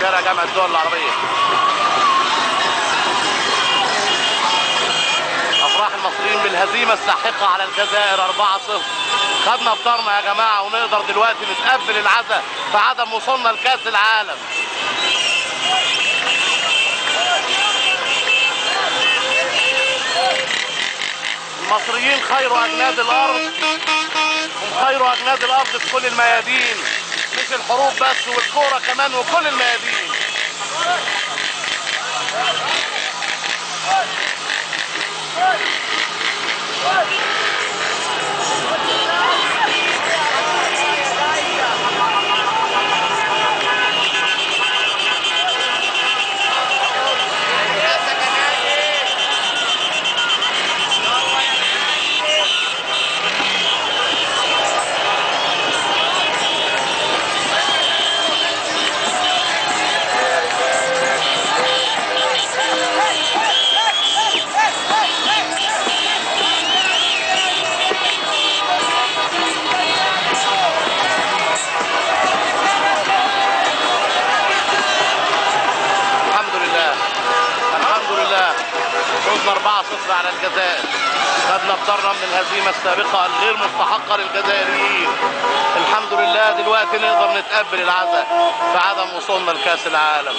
شارع جامعة الدول العربية. افراح المصريين بالهزيمة الساحقة على الجزائر 4-0. خدنا افطارنا يا جماعة ونقدر دلوقتي نتقبل العزاء في عدم وصولنا لكأس العالم. المصريين خير أجناد الأرض، هم خير أجناد الأرض في كل الميادين، مش الحروب بس، والكورة كمان وكل الميادين. فوزنا 4-0 على الجزائر. خدنا افطارنا من الهزيمة السابقة الغير مستحقة للجزائريين. الحمد لله دلوقتي نقدر نتقبل العزاء في عدم وصولنا لكأس العالم.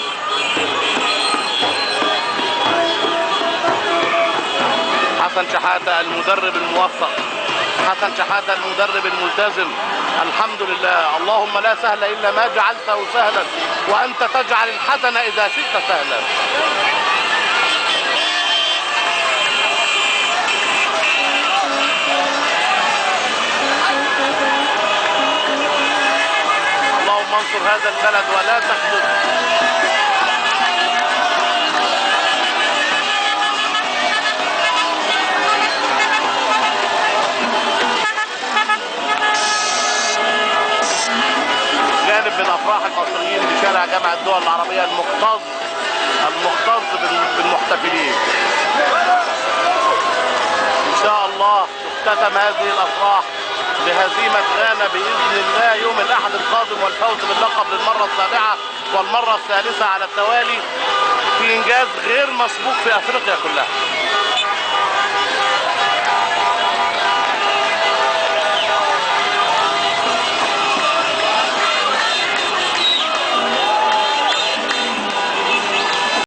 حسن شحاتة المدرب الموفق، حسن شحاتة المدرب الملتزم. الحمد لله. اللهم لا سهل إلا ما جعلته سهلا وأنت تجعل الحزن إذا شئت سهلا. اللهم انصر هذا البلد ولا تخذل. جانب من افراح المصريين بشارع جامعة الدول العربية المكتظ بالمحتفلين. ان شاء الله تختتم هذه الافراح بهزيمة غانا بإذن الله يوم الأحد القادم، والفوز باللقب للمرة السابعة والمرة الثالثة على التوالي في إنجاز غير مسبوق في أفريقيا كلها.